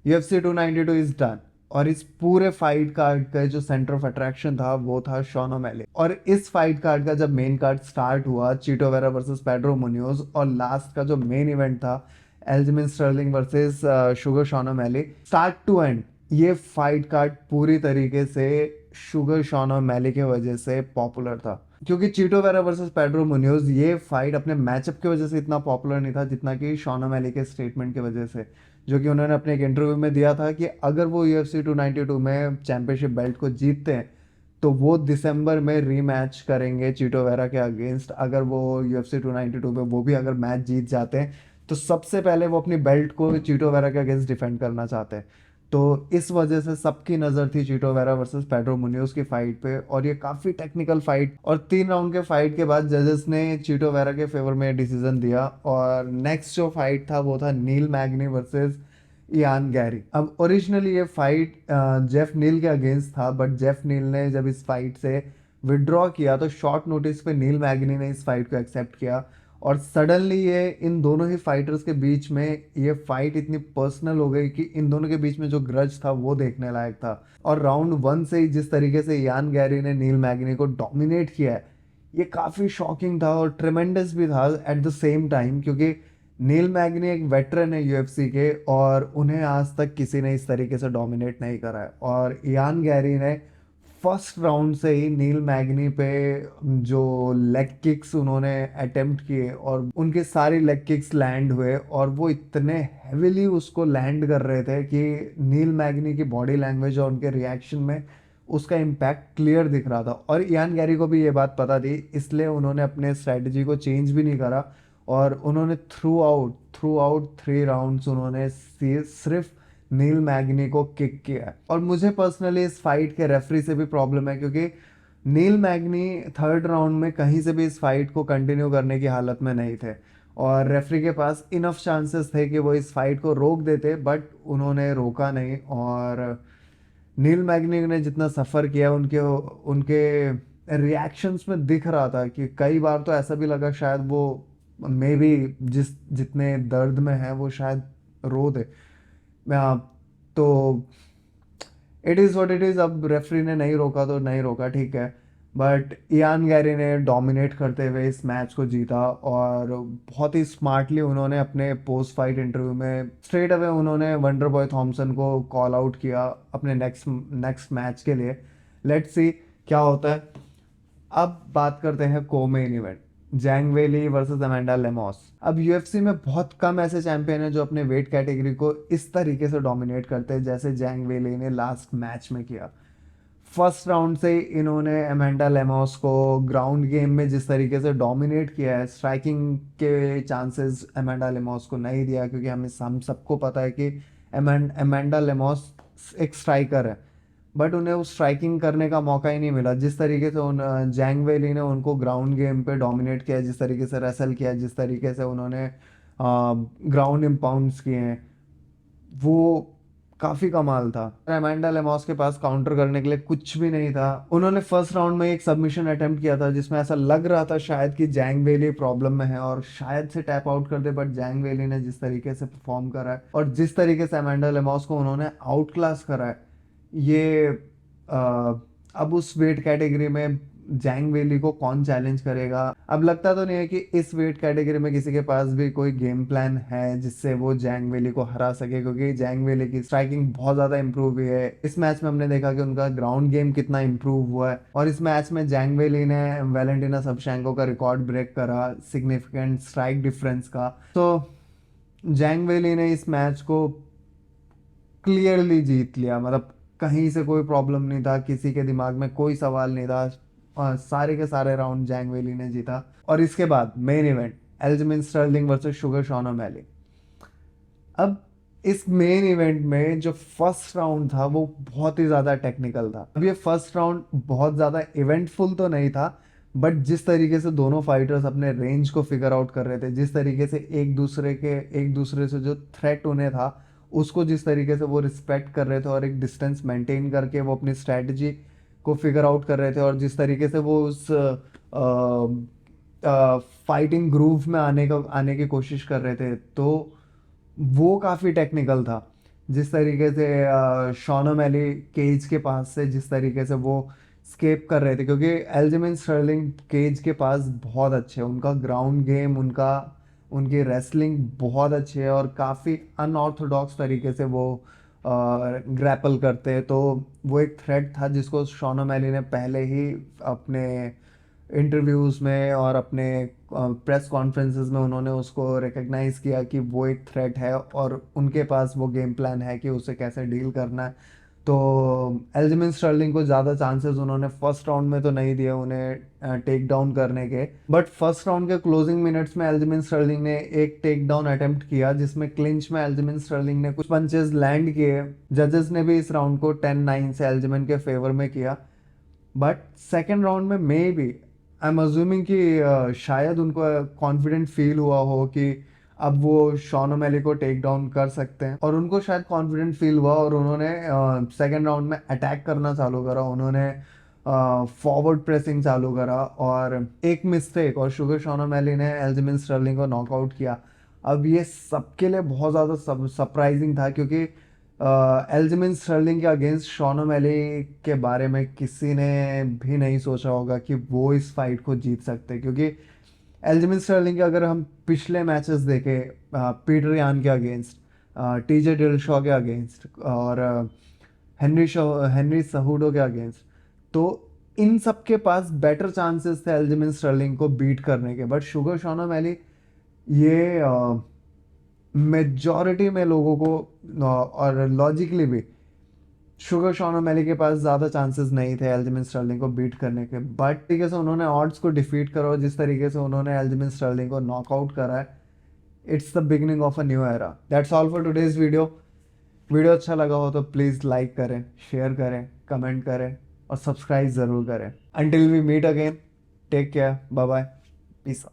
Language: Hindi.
UFC 292 is done. और इस पूरे फाइट कार्ड का जो सेंटर ऑफ अट्रैक्शन था वो था शॉन ओमैली। और इस फाइट कार्ड का जब मेन कार्ड स्टार्ट हुआ, Chito Vera versus Pedro Munhoz, और लास्ट का जो मेन इवेंट था Aljamain Sterling versus Sugar Sean O'Malley, start to end ये फाइट कार्ड पूरी तरीके से शुगर शॉन ओमैली के वजह से पॉपुलर था। क्योंकि चीटो वेरा वर्सेस पेड्रो मुनियोज ये फाइट अपने मैचअप की वजह से इतना पॉपुलर नहीं था जितना कि शॉन ओमैली के स्टेटमेंट की वजह से, जो कि उन्होंने अपने एक इंटरव्यू में दिया था कि अगर वो UFC 292 में चैंपियनशिप बेल्ट को जीतते हैं तो वो दिसंबर में रीमैच करेंगे चीटो वेरा के अगेंस्ट। अगर वो UFC 292 में वो भी अगर मैच जीत जाते हैं तो सबसे पहले वो अपनी बेल्ट को चीटो वेरा के अगेंस्ट डिफेंड करना चाहते हैं। तो इस वजह से सबकी नज़र थी चीटो वेरा वर्सेस पेड्रो मुनियोज की फाइट पे, और ये काफ़ी टेक्निकल फाइट। और 3 राउंड के फाइट के बाद जजेस ने चीटो वेरा के फेवर में डिसीजन दिया, और नेक्स्ट जो फाइट था वो था नील मैग्नी वर्सेस इयान गैरी। अब ओरिजिनली ये फाइट जेफ नील के अगेंस्ट था, बट जेफ नील ने जब इस फाइट से विड्रॉ किया तो शॉर्ट नोटिस पे नील मैग्नी ने इस फाइट को एक्सेप्ट किया। और सडनली ये इन दोनों ही फाइटर्स के बीच में ये फाइट इतनी पर्सनल हो गई कि इन दोनों के बीच में जो ग्रज था वो देखने लायक था। और राउंड 1 से ही जिस तरीके से इयान गैरी ने नील मैग्नी को डोमिनेट किया है, ये काफ़ी शॉकिंग था और ट्रिमेंडस भी था एट द सेम टाइम। क्योंकि नील मैग्नी एक वेटरन है UFC के, और उन्हें आज तक किसी ने इस तरीके से डोमिनेट नहीं करा है। और इयान गैरी ने फर्स्ट राउंड से ही नील मैग्नी पे जो लेग किक्स उन्होंने अटेम्प्ट किए, और उनके सारी लेग किक्स लैंड हुए, और वो इतने हेविली उसको लैंड कर रहे थे कि नील मैग्नी की बॉडी लैंग्वेज और उनके रिएक्शन में उसका इम्पैक्ट क्लियर दिख रहा था। और इयान गैरी को भी ये बात पता थी, इसलिए उन्होंने अपने स्ट्रेटजी को चेंज भी नहीं करा, और उन्होंने थ्रू आउट 3 राउंड्स उन्होंने सिर्फ नील मैग्नी को किक किया है। और मुझे पर्सनली इस फाइट के रेफरी से भी प्रॉब्लम है, क्योंकि नील मैग्नी 3rd राउंड में कहीं से भी इस फाइट को कंटिन्यू करने की हालत में नहीं थे, और रेफरी के पास इनफ चांसेस थे कि वो इस फाइट को रोक देते, बट उन्होंने रोका नहीं। और नील मैग्नी ने जितना सफ़र किया उनके उनके रिएक्शंस में दिख रहा था कि कई बार तो ऐसा भी लगा शायद वो मे बी जितने दर्द में है वो शायद रो दे। तो it is what it is. अब रेफरी ने नहीं रोका तो नहीं रोका, ठीक है। बट इयान गैरी ने डोमिनेट करते हुए इस मैच को जीता, और बहुत ही स्मार्टली उन्होंने अपने पोस्ट फाइट इंटरव्यू में स्ट्रेट अवे उन्होंने वंडर बॉय थॉमसन को कॉल आउट किया अपने नेक्स्ट मैच के लिए। लेट्स सी क्या होता है। अब बात करते हैं को मेन इवेंट, जैंग वेली वर्सेस अमेंडा लेमॉस। अब UFC में बहुत कम ऐसे चैंपियन हैं जो अपने वेट कैटेगरी को इस तरीके से डोमिनेट करते हैं जैसे जैंग वेली ने लास्ट मैच में किया। फर्स्ट राउंड से ही इन्होंने अमेंडा लेमॉस को ग्राउंड गेम में जिस तरीके से डोमिनेट किया है, स्ट्राइकिंग के चांसेस अमेंडा लेमॉस को नहीं दिया, क्योंकि हम सबको पता है कि अमेंडा लेमॉस एक स्ट्राइकर है, बट उन्हें उस स्ट्राइकिंग करने का मौका ही नहीं मिला। जिस तरीके से उन जैंग वेली ने उनको ग्राउंड गेम पे डोमिनेट किया, जिस तरीके से रेसल किया, जिस तरीके से उन्होंने ग्राउंड इम्पाउंड्स किए हैं, वो काफ़ी कमाल था। अमेंडा लेमॉस के पास काउंटर करने के लिए कुछ भी नहीं था। उन्होंने फर्स्ट राउंड में एक सबमिशन अटेम्प्ट किया था जिसमें ऐसा लग रहा था शायद कि जैंग वेली प्रॉब्लम में है और शायद से टैप आउट कर दे, बट जैंग वेली ने जिस तरीके से परफॉर्म करा है और जिस तरीके से अमेंडा लेमॉस को उन्होंने आउट क्लास करा है, ये अब उस वेट कैटेगरी में जैंग वेली को कौन चैलेंज करेगा। अब लगता तो नहीं है कि इस वेट कैटेगरी में किसी के पास भी कोई गेम प्लान है जिससे वो जैंग वेली को हरा सके, क्योंकि जैंग वेली की स्ट्राइकिंग बहुत ज़्यादा इंप्रूव हुई है। इस मैच में हमने देखा कि उनका ग्राउंड गेम कितना इंप्रूव हुआ है, और इस मैच में जैंग वेली ने वैलेंटिना शevchenko का रिकॉर्ड ब्रेक करा सिग्निफिकेंट स्ट्राइक डिफरेंस का। तो जैंग वेली ने इस मैच को क्लियरली जीत लिया, मतलब कहीं से कोई प्रॉब्लम नहीं था, किसी के दिमाग में कोई सवाल नहीं था, और सारे के सारे राउंड जैंग वेली ने जीता। और इसके बाद main event Aljamain Sterling versus Sugar Sean O'Malley. अब इस मेन इवेंट में जो फर्स्ट राउंड था वो बहुत ही ज़्यादा टेक्निकल था। अब ये फर्स्ट राउंड बहुत ज़्यादा इवेंटफुल तो नहीं था, बट जिस तरीके से दोनों फाइटर्स अपने रेंज को फिगर आउट कर रहे थे, जिस तरीके से एक दूसरे से जो थ्रेट उन्हें था उसको जिस तरीके से वो रिस्पेक्ट कर रहे थे और एक डिस्टेंस मेंटेन करके वो अपनी स्ट्रैटेजी को फिगर आउट कर रहे थे, और जिस तरीके से वो उस फाइटिंग ग्रूव में आने की कोशिश कर रहे थे, तो वो काफ़ी टेक्निकल था। जिस तरीके से शॉन ओमैली केज के पास से जिस तरीके से वो स्केप कर रहे थे, क्योंकि एल्जिमिन स्टर्लिंग केज के पास बहुत अच्छे हैं, उनका ग्राउंड गेम, उनका उनकी रेसलिंग बहुत अच्छी है और काफ़ी अनऑर्थोडॉक्स तरीके से वो ग्रैपल करते हैं। तो वो एक थ्रेट था जिसको शॉन ओमैली ने पहले ही अपने इंटरव्यूज़ में और अपने प्रेस कॉन्फ्रेंसेस में उन्होंने उसको रिकग्नाइज़ किया कि वो एक थ्रेट है और उनके पास वो गेम प्लान है कि उसे कैसे डील करना है। तो एल्जिमिन स्टर्लिंग को ज़्यादा चांसेस उन्होंने फर्स्ट राउंड में तो नहीं दिए उन्हें टेक डाउन करने के, बट फर्स्ट राउंड के क्लोजिंग मिनट्स में एल्जिमिन स्टर्लिंग ने एक टेक डाउन अटेम्प्ट किया जिसमें क्लिंच में एल्जिमिन स्टर्लिंग ने कुछ पंचेस लैंड किए। जजेस ने भी इस राउंड को 10-9 से एल्जिमिन के फेवर में किया, बट सेकेंड राउंड में maybe I am assuming कि शायद उनको कॉन्फिडेंट फील हुआ हो कि अब वो शॉन ओमैली को टेक डाउन कर सकते हैं, और उनको शायद कॉन्फिडेंट फील हुआ और उन्होंने सेकेंड राउंड में अटैक करना चालू करा, उन्होंने फॉरवर्ड प्रेसिंग चालू करा और एक मिस्टेक और शुगर शॉन ओमैली ने एल्जिमिन स्टर्लिंग को नॉकआउट किया। अब ये सबके लिए बहुत ज़्यादा सरप्राइजिंग था, क्योंकि एल्जिमिन स्टर्लिंग के अगेंस्ट शॉन ओमैली के बारे में किसी ने भी नहीं सोचा होगा कि वो इस फाइट को जीत सकते, क्योंकि एल्जिमिन स्टर्लिंग के अगर हम पिछले मैचेस देखें पीटर यान के अगेंस्ट, टीजे डिलशॉ के अगेंस्ट और हेनरी सहुडो के अगेंस्ट, तो इन सब के पास बेटर चांसेस थे एल्जिमिन स्टर्लिंग को बीट करने के, बट शुगर शॉन ओमैली ये मेजॉरिटी में लोगों को और लॉजिकली भी शुगर शॉन ओमैली के पास ज़्यादा चांसेस नहीं थे एल्जिमिन स्टर्लिंग को बीट करने के, बट तरीके से उन्होंने ऑड्स को डिफीट करा और जिस तरीके से उन्होंने एल्जिमिन स्टर्लिंग को नॉकआउट करा है, it's the beginning of a new era. That's all for today's video. Video अच्छा लगा हो तो प्लीज़ लाइक करें, शेयर करें, कमेंट करें और सब्सक्राइब ज़रूर करें। Until we meet again, take care, bye bye, piece.